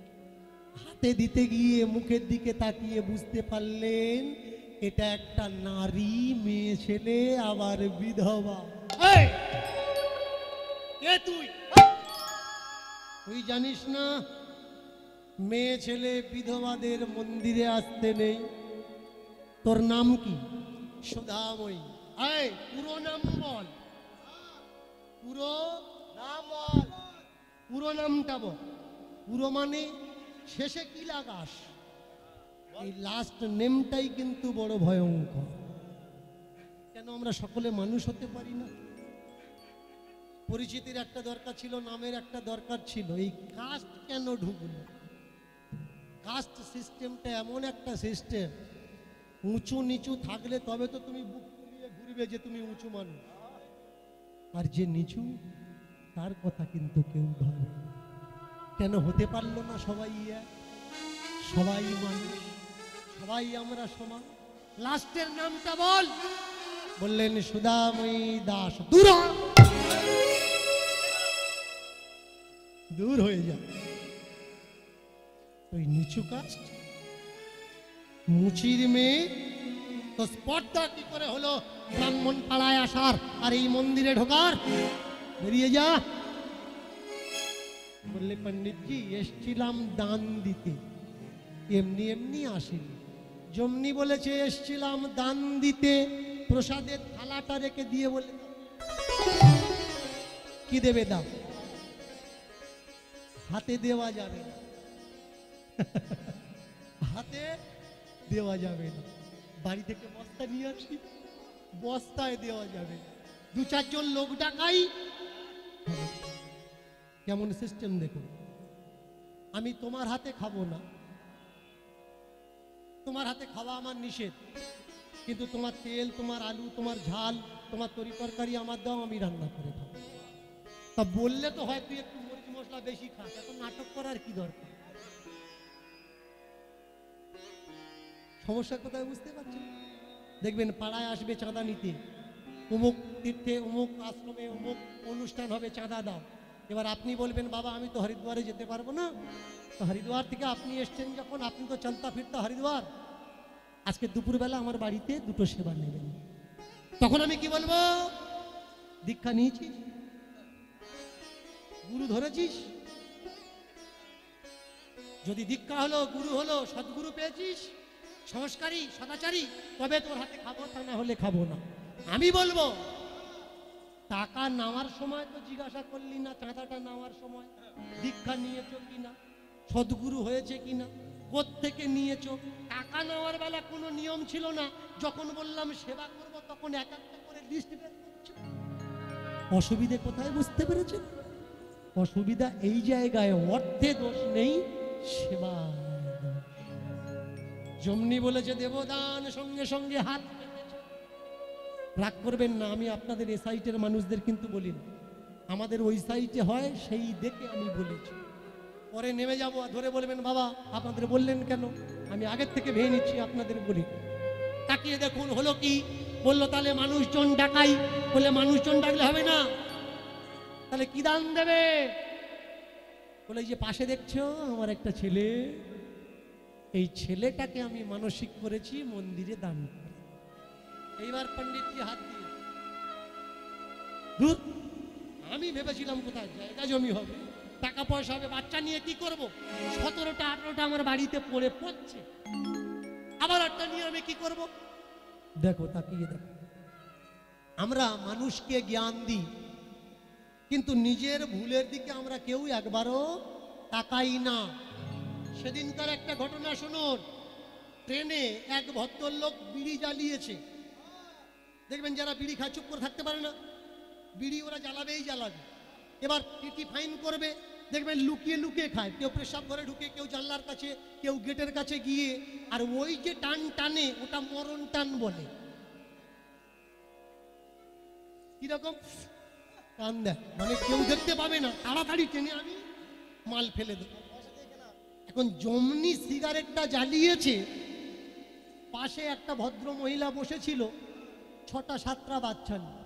হাতে দিতে গিয়ে মুখের দিকে তাকিয়ে বুঝতে পারলেন এটা একটা নারী, মেয়ে ছেলে, আবার বিধবা। এই, কে তুই? তুই জানিস না মেয়ে ছেলে বিধবাদের মন্দিরে আসতে নেই? তোর নাম কি? সুধাময়ী। এই, পুরো নাম বল, পুরো নাম বল, পুরো নামটা বল। পুরো মানে শেষে কি লাগাস? এই লাস্ট নেমটাই কিন্তু বড় ভয়ঙ্কর। কেন আমরা সকলে মানুষ হতে পারি না? পরিচিতির একটা দরকার ছিল, নামের একটা দরকার ছিল। এই কাস্ট কেন ঢুকলো? কাস্ট সিস্টেমটা এমন একটা সিস্টেম, উঁচু নিচু থাকলে তবে তো তুমি বুক ফুলিয়ে ঘুরবে যে তুমি উঁচু মানুষ, আর যে নিচু তার কথা কিন্তু কেউ ভাবে। কেন হতে পারলো না সবাই এক? সবাই মানুষ, সবাই আমরা সমান। লাস্টের নামটা বল। বললেন সুধাময়ী দাস। দূর হ, দূর হয়ে যা। ওই নিচু কাস্ট মুচির মেয়ে, তো স্পর্ধা কি করে হলো ব্রাহ্মণ পাড়ায় আসার আর এই মন্দিরে ঢোকার? বেরিয়ে যা। বললে পণ্ডিতজি এসছিলাম দান দিতে, এমনি এমনি আসেনি। যেমনি বলেছে এসছিলাম দান দিতে, প্রসাদের থালাটা রেখে দিয়ে বলে কি দেবে দাও? হাতে দেওয়া যাবে না, হাতে দেওয়া যাবে না। বাড়ি থেকে বস্তা নিয়ে আসি, বস্তায় দেওয়া যাবে। 2-4 জন লোক ডাকাই। কেমন সিস্টেম দেখুন। আমি তোমার হাতে খাবো না, তোমার হাতে খাওয়া আমার নিষেধ, কিন্তু তোমার তেল, তোমার আলু, তোমার ঝাল, তোমার তরি তরকারি আমার দাও, আমি রান্না করে খাবো। তা বললে তো হয় তুই একটু মরিচ মশলা বেশি খাস, এত নাটক করার কি দরকার? সমস্যা কোথায় বুঝতে পারছেন? দেখবেন পাড়ায় আসবে চাঁদা নিতে, অমুক তীর্থে, অমুক আশ্রমে, অমুক অনুষ্ঠান হবে, চাঁদা দাও। এবার আপনি বলবেন বাবা আমি তো হরিদ্বারে যেতে পারবো না। তো হরিদ্বার থেকে আপনি এসছেন যখন, আপনি তো চলতা ফিরতা হরিদ্বার, আজকে দুপুরবেলা আমার বাড়িতে 2টো সেবা নেবেন। তখন আমি কি বলবো? দীক্ষা নিয়েছিস? গুরু ধরেছিস? যদি দীক্ষা হলো, গুরু হলো, সদ্গুরু পেয়েছিস, সংস্কারী সদাচারী, তবে তোর হাতে খাবো, তা না হলে খাবো না। আমি বলবো টাকা নেওয়ার সময় তো জিজ্ঞাসা করলি না, চাঁদাটা নেওয়ার সময় দীক্ষা নিয়েছো কিনা, সদ্গুরু হয়েছে কিনা, কোত্থেকে নিয়েছো? টাকা নেওয়ার বেলা কোনো নিয়ম ছিল না। যখন বললাম সেবা করব তখন এক একটা করে লিস্ট বের করছে। অসুবিধে কোথায় বুঝতে পেরেছেন? অসুবিধা এই জায়গায়, অর্থে দোষ নেই, সেবা। যেমনি বলেছে দেবদান, সঙ্গে সঙ্গে হাত পেতেছে। রাগ করবেন না, আমি আপনাদের এ সাইটের মানুষদের কিন্তু বলি না, আমাদের ওই সাইটে হয় সেই দেখে আমি বলেছি। পরে নেমে যাব, ধরে বলবেন বাবা আপনাদের বললেন কেন? আমি আগের থেকে ভেবে নিচ্ছি, আপনাদের বলি। তাকিয়ে দেখুন হলো কি? বললো তাহলে মানুষজন ডাকাই। বলে মানুষজন ডাকলে হবে না, তাহলে কি দান দেবে? বলে এই যে পাশে দেখছো আমার একটা ছেলে, এই ছেলেটাকে আমি মানসিক করেছি মন্দিরে দান করে। এইবার পণ্ডিতজি হাত দিয়ে, ধুর, আমি ভেবেছিলাম কোথায় জায়গা জমি হবে, টাকা পয়সা হবে, বাচ্চা নিয়ে কি করব? 17টা 18টা আমার বাড়িতে পড়ে পড়ছে, আবার একটা নিয়ে আমি কি করব? দেখো তাকিয়ে দেখো, আমরা মানুষকে জ্ঞান দিই কিন্তু নিজের ভুলের দিকে আমরা কেউ একবারও তাকাই না। সেদিনকার একটা ঘটনা শুনুন। ট্রেনে এক ভদ্রলোক বিড়ি জ্বালিয়েছে। দেখবেন যারা বিড়ি খায় চুপ করে থাকতে পারে না, বিড়ি ওরা জ্বালাবেই জ্বালাবে। এবার টিটি ফাইন করবে, দেখবেন লুকিয়ে লুকিয়ে খায়, কেউ পেশাব ঘরে ঢুকে, কেউ জানলার কাছে, কেউ গেটের কাছে গিয়ে। আর ওই যে টান টানে ওটা মরণ টান বলে। কিরকম টান দেয়, মানে কেউ দেখতে পাবে না, তাড়াতাড়ি টেনে আমি মাল ফেলে দেব। এখন জমনি সিগারেটটা জ্বালিয়েছে, পাশে একটা ভদ্র মহিলা বসেছিল, 6টা 7টা বাচ্চা নিয়ে।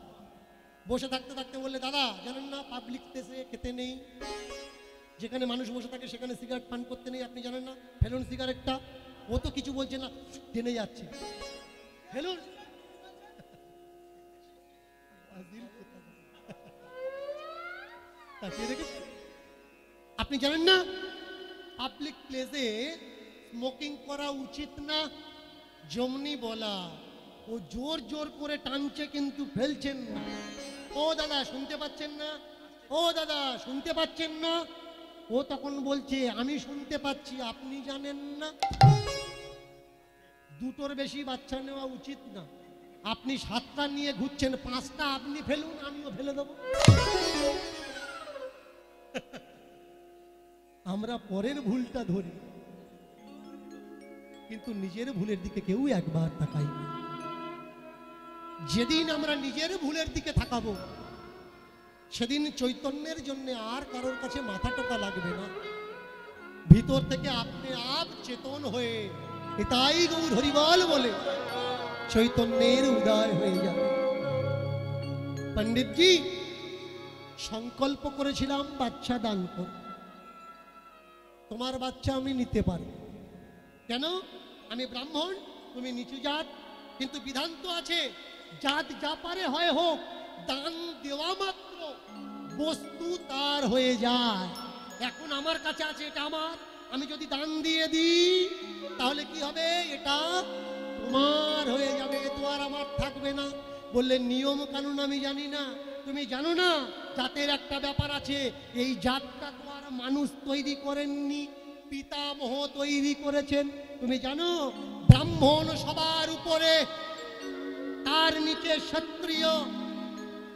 বসে থাকতে থাকতে বললে দাদা জানেন না পাবলিক প্লেসে খেতে নেই, যেখানে মানুষ বসে থাকে সেখানে সিগারেট পান করতে নেই, আপনি জানেন না? ফেলুন সিগারেটটা। ও তো কিছু বলছে না, টেনে যাচ্ছে, ফেলুন। আপনি জানেন না পাবলিক প্লেসে স্মোকিং করা উচিত না? জমনি বলা, ও জোর জোর করে টানছে কিন্তু ফেলছেন না। ও দাদা শুনতে পাচ্ছেন না? ও দাদা শুনতে পাচ্ছেন না? ও তখন বলছে আমি শুনতে পাচ্ছি, আপনি জানেন না? 2টোর বেশি বাচ্চা নেওয়া উচিত না। আপনি 7টা নিয়ে ঘুরছেন, 5টা আপনি ফেলুন, আমিও ফেলে দেবো। আমরা পরের ভুলটা ধরি কিন্তু নিজের ভুলের দিকে কেউ একবার তাকাই না। যেদিন আমরা নিজের ভুলের দিকে তাকাবো সেদিন চৈতন্যের জন্য আর কারোর কাছে মাথা টোকা লাগবে না। ভিতর থেকে আপনি আপ চেতন হয়ে এটাই গৌর হরিবল বলে চৈতন্যের উদয় হয়ে যাবে। পণ্ডিতজি সংকল্প করেছিলাম বাচ্চা দান করব, তোমার বাচ্চা আমি নিতে পারি। কেন? আমি ব্রাহ্মণ, তুমি নিচু জাত, কিন্তু বিধান তো আছে জাত যা পারে হয় হোক, দান দেওয়া মাত্র বস্তু তার হয়ে যায়। এখন আমার কাছে আছে, এটা আমার, আমি যদি দান দিয়ে দিই তাহলে কি হবে? এটা তোমার হয়ে যাবে, তো আর আমার থাকবে না। বললেন নিয়ম কানুন আমি জানি না, তুমি জানো না জাতের একটা ব্যাপার আছে, এই জাতটা তো আর মানুষ তৈরি করেননি, পিতামহ তৈরি করেছেন। তুমি জানো ব্রাহ্মণ সবার উপরে, তার নিচে ক্ষত্রিয়,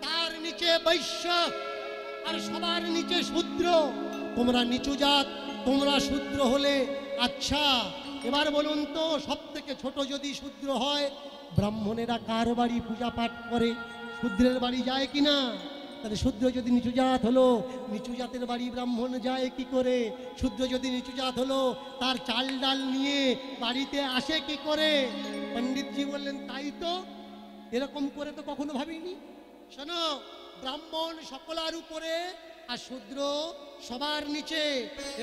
তার নিচে বৈশ্য, আর সবার নিচে শূদ্র। তোমরা নিচু জাত, তোমরা শূদ্র হলে আচ্ছা এবার বলুন তো সব থেকে ছোট যদি শূদ্র হয়, ব্রাহ্মণেরা কার বাড়ি পূজা পাঠ করে? শূদ্রের বাড়ি যায় কিনা? তাহলে শূদ্র যদি নিচু জাত হলো, নিচু জাতের বাড়ি ব্রাহ্মণ যায় কি করে? শূদ্র যদি নিচু জাত হলো, তার চাল ডাল নিয়ে বাড়িতে আসে কি করে? পণ্ডিতজি বললেন তাই তো, এরকম করে তো কখনো ভাবিনি। শোনো, ব্রাহ্মণ সকলার উপরে আর শূদ্র সবার নিচে।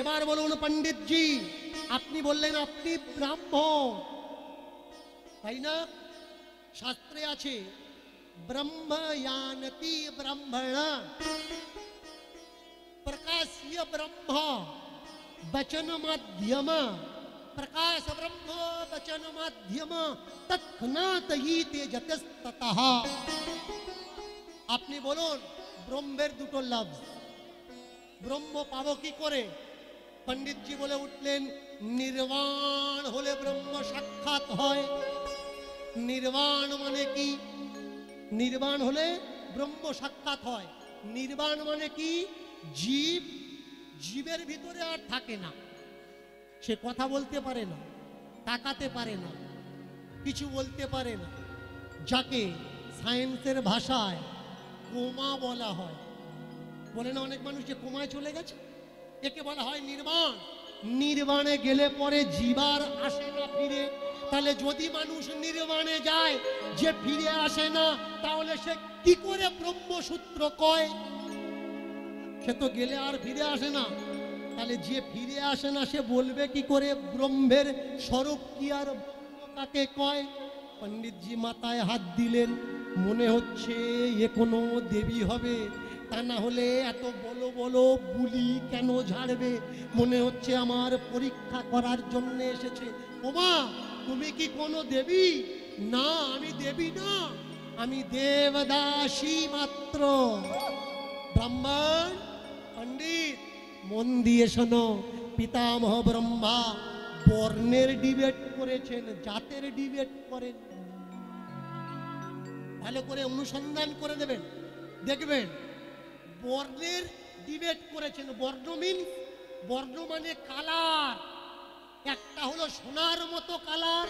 এবার বলুন পণ্ডিতজি, আপনি বললেন আপনি ব্রাহ্মণ, তাই না? শাস্ত্রে আছে ब्रह्मयानति ब्रह्मण प्रकाश्य ब्रह्म वचन माध्यम प्रकाश ब्रह्म वचन माध्यम तत्क्षणात ही तेजतस्ततः। আপনি বলুন ব্রহ্মের দুটো লাভ, ব্রহ্ম পাবো কি করে? পণ্ডিতজি বলে উঠলেন নির্বাণ হলে ব্রহ্ম সাক্ষাৎ হয়। নির্বাণ মানে কি? নির্বাণ হলে ব্রহ্ম সাক্ষাৎ হয়। নির্বাণ মানে কি? জীব জীবের ভিতরে আর থাকে না, সে কথা বলতে পারে না, তাকাতে পারে না, কিছু বলতে পারে না, যাকে সায়েন্সের ভাষায় কোমা বলা হয়। বলে না অনেক মানুষ যে কোমায় চলে গেছে, একে বলা হয় নির্বাণ। নির্বাণে গেলে পরে জীবার আসে না ফিরে। তাহলে যদি মানুষ নির্বাণে যায়, যে ফিরে আসে না, তাহলে সে কি করে ব্রহ্মসূত্র কয়? সে তো গেলে আর ফিরে আসে না। তাহলে যে ফিরে আসে না সে বলবে কি করে ব্রহ্মের স্বরূপ কি আর কাকে কয়? পণ্ডিতজি মাথায় হাত দিলেন, মনে হচ্ছে এ কোনো দেবী হবে, তা না হলে এত বলো বলো বুলি কেন ঝাড়বে? মনে হচ্ছে আমার পরীক্ষা করার জন্য এসেছে। ওমা তুমি কি কোনো দেবী? না আমি দেবী না, আমি দেবদাসী মাত্র। ব্রাহ্মণ পণ্ডিত মন দিয়ে শোনো, পিতামহ ব্রহ্মা বর্ণের ডিবেট করেছেন, জাতের ডিবেট করেন। ভালো করে অনুসন্ধান করে দেবেন, দেখবেন বর্ণের ডিবেট করেছেন। বর্ণ মানে কালার। একটা হলো সোনার মতো কালার,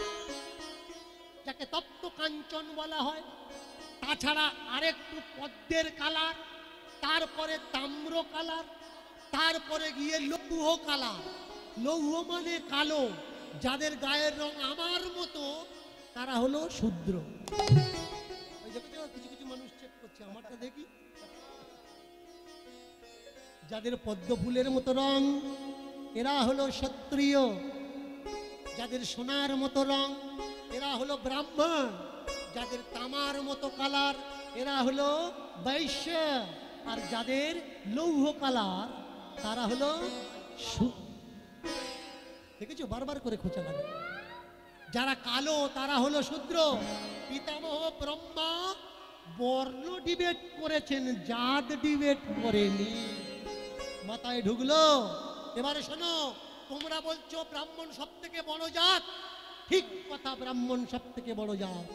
যাকে তপ্ত কাঞ্চন বলা হয়। তাছাড়া আরেকটু পদ্মের কালার, তারপরে তাম্র কালার, তারপরে গিয়ে লৌহ কালার। লৌহ মানে কালো। যাদের গায়ের রং আমার মতো তারা হলো শূদ্র। কিছু কিছু মানুষ চেক করছে, আমারটা দেখি। যাদের পদ্ম ফুলের মতো রং এরা হলো ক্ষত্রিয়। যাদের সোনার মতো রং এরা হলো ব্রাহ্মণ। যাদের তামার মতো কালার এরা হলো বৈশ্য। আর যাদের লৌহ কালার তারা হলো দেখেছো, বারবার করে খোঁচা লাগে। যারা কালো তারা হলো শূদ্র। পিতামহ ব্রহ্মা বর্ণ ডিবেট করেছেন, জাত ডিবেট করেনি। মাথায় ঢুকলো? এবারে শোনো, তোমরা বলছো ব্রাহ্মণ সব থেকে বড় জাত। ঠিক কথা, ব্রাহ্মণ সব থেকে বড় জাত।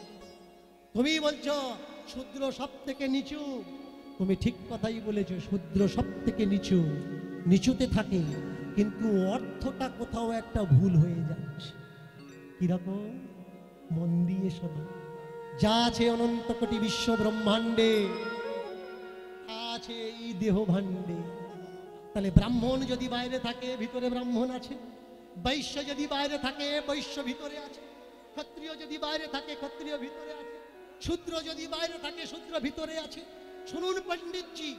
তুমি বলছো শূদ্র সব থেকে নিচু। তুমি ঠিক কথাই বলেছো, শূদ্র সব থেকে নিচু, নিচুতে থাকে, কিন্তু অর্থটা কোথাও একটা ভুল হয়ে যাচ্ছে। কিরকম? মন দিয়ে শোনো। যা আছে অনন্ত কোটি বিশ্ব ব্রহ্মাণ্ডে, আছে এই দেহ ভাণ্ডে। তাহলে ব্রাহ্মণ যদি বাইরে থাকে, ভিতরে ব্রাহ্মণ আছে। বৈশ্য যদি বাইরে থাকে, বৈশ্য ভিতরে আছে। ক্ষত্রিয় যদি বাইরে থাকে, ক্ষত্রিয় ভিতরে আছে। শূদ্র যদি বাইরে থাকে, শূদ্র ভিতরে আছে। শুনুন পণ্ডিতজি,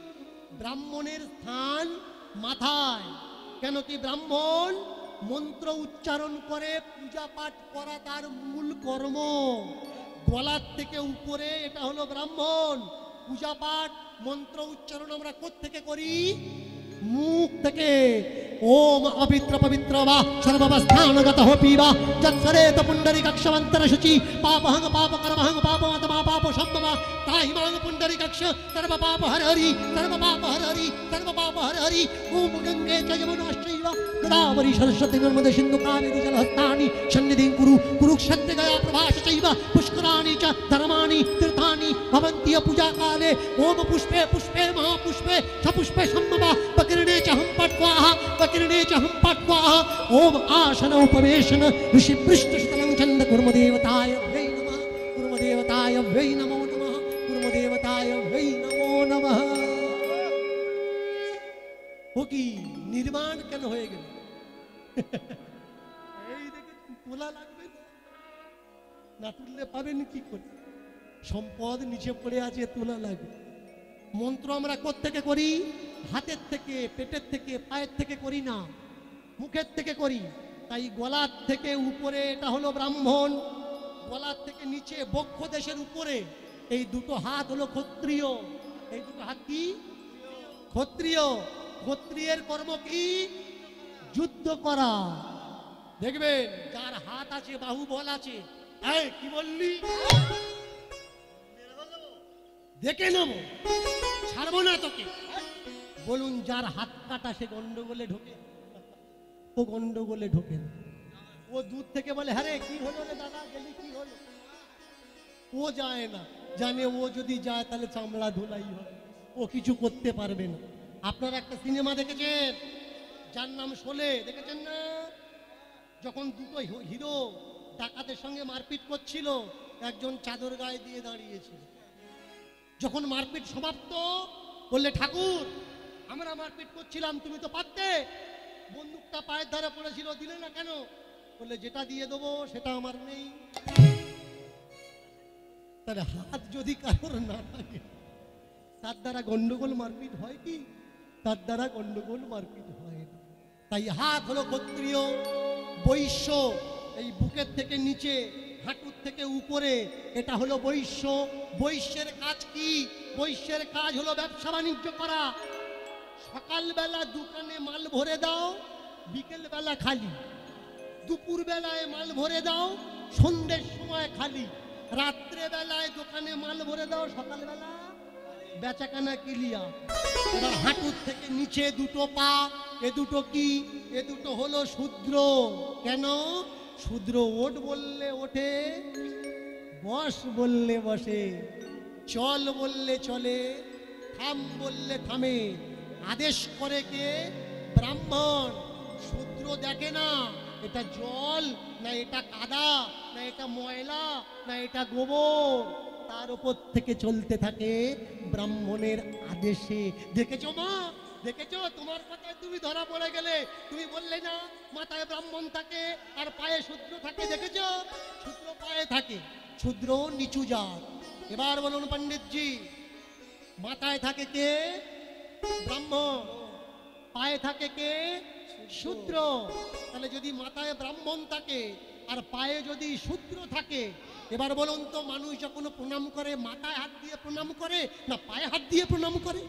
ব্রাহ্মণের স্থান মাথায়। কেন কি? ব্রাহ্মণ মন্ত্র উচ্চারণ করে, পূজা পাঠ করা তার মূল কর্ম। গলার থেকে উপরে এটা হলো ব্রাহ্মণ। পূজা পাঠ মন্ত্র উচ্চারণ আমরা কোত্থেকে করি? মুখ থেকে। ओम अपित्र पवित्र वा सर्ववस्थानगतः पीवा जत्सरेत पुंडरीकक्षवंतर शुचि पापहंग पाप कर्महंग पापमात्मा पाप शब्दवा ताहिमांग पुंडरीकक्ष सर्व पाप हर हरि सर्व पाप हर हरि सर्व पाप हर हरि ओम गंगे च यमुनाश्चैव गोदावरी सरस्वती नर्मदे सिंधु कावेरी जलहस्तानि सन्निधिं कुरु कुरुक्षेत्र गया प्रभास चैव पुष्कराणि च धर्माणि तीर्थानि भवन्ति पूजा काले ओम पुष्पे पुष्पे महापुष्पे सपुष्पे सम्भवा वकिरणे च हम पट्वाहा वकिरणे च हम पट्वाहा ओम आसन उपवेशन ऋषि पृष्ठ शीतलं छंद कुर्मदेवताय वै नमः कुर्मदेवताय वै नमो नमः कुर्मदेवताय वै नमो नमः। ও কি নির্মাণ কেন হয়ে গেল? এই দেখে তোলা লাগবে না, তুললে পাবেন কি করে? সম্পদ নিচে পড়ে আছে, তোলা লাগবে। মন্ত্র আমরা কোত্থেকে করি? হাতের থেকে, পেটের থেকে, পায়ের থেকে করি না, মুখের থেকে করি। তাই গলার থেকে উপরে এটা হলো ব্রাহ্মণ, গলার থেকে নিচে বক্ষ দেশের উপরে এই দুটো হাত হলো ক্ষত্রিয়। এই দুটো হাত কি? ক্ষত্রিয়। ক্ষত্রিয়ের কর্ম কি? যুদ্ধ করা। দেখবেন যার হাত আছে, বাহুবল আছে, এই কি বললি, দেখে নেব, ছাড়বো না তোকে। বলুন যার হাত কাটা সে গন্ডগোলে ঢোকে? ও গন্ডগোলে ঢোকে না। ও দূর থেকে বলে, হ্যাঁ রে কি হলো রে দাদা, গেলি কি হলো? ও যায় না, জানে ও যদি যায় তাহলে চামড়া ধুলাই হবে, ও কিছু করতে পারবে না। আপনারা একটা সিনেমা দেখেছেন যার নাম শোলে, দেখেছেন না? যখন দুটো হিরো ডাকাতের সঙ্গে মারপিট করছিল, একজন চাদর গায়ে দিয়ে দাঁড়িয়েছিল। যখন মারপিট সমাপ্ত, বললে ঠাকুর আমরা মারপিট করছিলাম, তুমি তো পারতে, বন্দুকটা পায়ের ধারে পড়েছিল, দিলে না কেন? বললে যেটা দিয়ে দেবো সেটা আমার নেই। তাহলে হাত যদি কারোর না থাকে, তার দ্বারা গন্ডগোল মারপিট হয় কি? তার দ্বারা গন্ডগোল মারপিট হয় না। তাই হাত হলো ক্ষত্রিয়। বৈশ্য, এই বুকের থেকে নিচে, হাঁটুর থেকে উপরে, এটা হলো বৈশ্য। বৈশ্যের কাজ কি? বৈশ্যের কাজ হলো ব্যবসা বাণিজ্য করা। সকালবেলা দোকানে মাল ভরে দাও, বিকেল বেলা খালি। দুপুর বেলায় মাল ভরে দাও, সন্ধ্যের সময় খালি। রাত্রে বেলায় দোকানে মাল ভরে দাও, সকালবেলা বেচাকেনা ক্লিয়ার। এবার হাঁটুর থেকে নিচে দুটো পা, এ দুটো কি? এ দুটো হলো শূদ্র। কেন? শূদ্র ওঠ বললে ওঠে, বস বললে বসে, চল বললে চলে, থাম বললে থামে। আদেশ করে কে? ব্রাহ্মণ। শূদ্র দেখে না এটা জল না এটা কাদা না এটা ময়লা না এটা গোবর, তার উপর থেকে চলতে থাকে ব্রাহ্মণের আদেশে। দেখেছো মা, দেখেছো? তোমার কথায় তুমি ধরা পড়ে গেলে। তুমি বললে না মাথায় ব্রাহ্মণ থাকে আর পায়ে শূদ্র থাকে, দেখেছো? শূদ্র পায়ে থাকে, শূদ্র নিচু জাত। এবার বলুন পণ্ডিতজি, মাথায় থাকে কে? ব্রাহ্মণ। পায়ে থাকে কে? শূদ্র। তাহলে যদি মাথায় ব্রাহ্মণ থাকে আর পায়ে যদি শূদ্র থাকে, এবার বলুন তো মানুষ যখন প্রণাম করে মাথায় হাত দিয়ে প্রণাম করে না পায়ে হাত দিয়ে প্রণাম করে?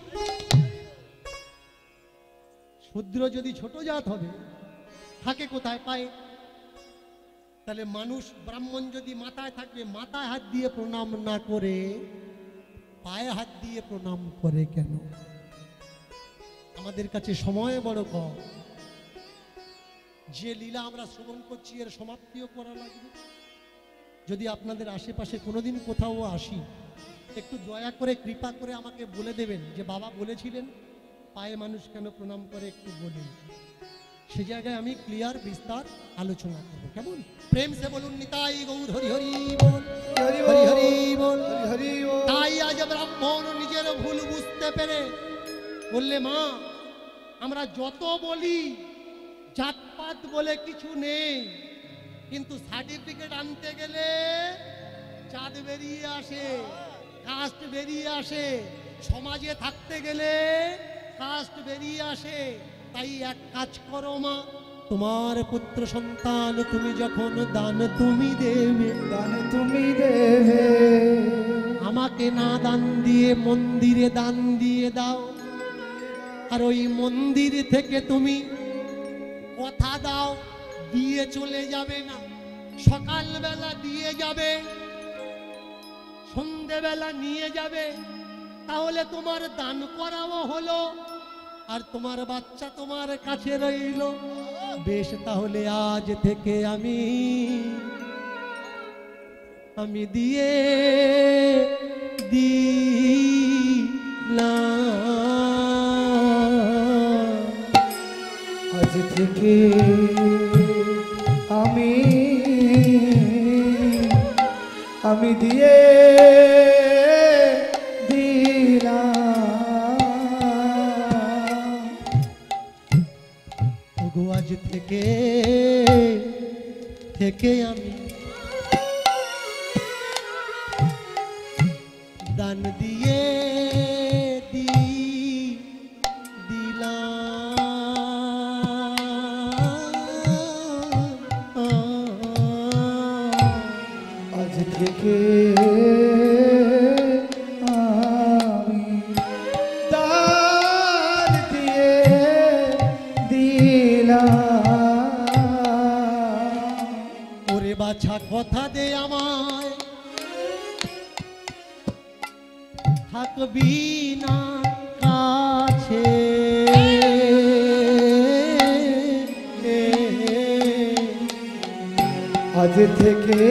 শূদ্র যদি ছোট জাত হবে, থাকে কোথায়? পায়ে। তাহলে মানুষ, ব্রাহ্মণ যদি মাথায় থাকবে, মাথায় হাত দিয়ে প্রণাম না করে পায়ে হাত দিয়ে প্রণাম করে কেন? আমাদের কাছে সময় বড় কম। যে লীলা আমরা শ্রবণ করছি এর সমাপ্তিও করা লাগবে। যদি আপনাদের আশেপাশে কোনোদিন কোথাও আসি, একটু দয়া করে কৃপা করে আমাকে বলে দেবেন যে বাবা বলেছিলেন পায়ে মানুষ কেন প্রণাম করে, একটু বলুন। সে জায়গায় আমি ক্লিয়ার বিস্তার আলোচনা করব। কেমন? প্রেম সে বলুন নিতাই গৌর হরি হরি বল, হরি হরি বল, হরি বল। তাই আজ ব্রাহ্মণ নিজের ভুল বুঝতে পেরে বললে, মা আমরা যত বলি জাতপাত বলে কিছু নেই, কিন্তু সার্টিফিকেট আনতে গেলে জাত বেরিয়ে আসে, কাস্ট বেরিয়ে আসে, সমাজে থাকতে গেলে কাস্ট বেরিয়ে আসে। তাই এক কাজ করো মা, তোমার পুত্র সন্তান তুমি যখন দান তুমি দেবে, দান তুমি দেবে, আমাকে না দান দিয়ে মন্দিরে দান দিয়ে দাও। আর ওই মন্দির থেকে তুমি কথা দাও, দিয়ে চলে যাবে না। সকালবেলা দিয়ে যাবে, সন্ধেবেলা নিয়ে যাবে, তাহলে তোমার দান করাও হলো আর তোমার বাচ্চা তোমার কাছে রইল। বেশ, তাহলে আজ থেকে আমি দিয়ে দিলাম। আজ থেকে আমি দিয়ে দিলাম। ওগো আজ থেকে আমি দান দিয়ে দিলাম। আজ থেকে বাছা কথা দে আমায় থাকবি না কাছে আজ থেকে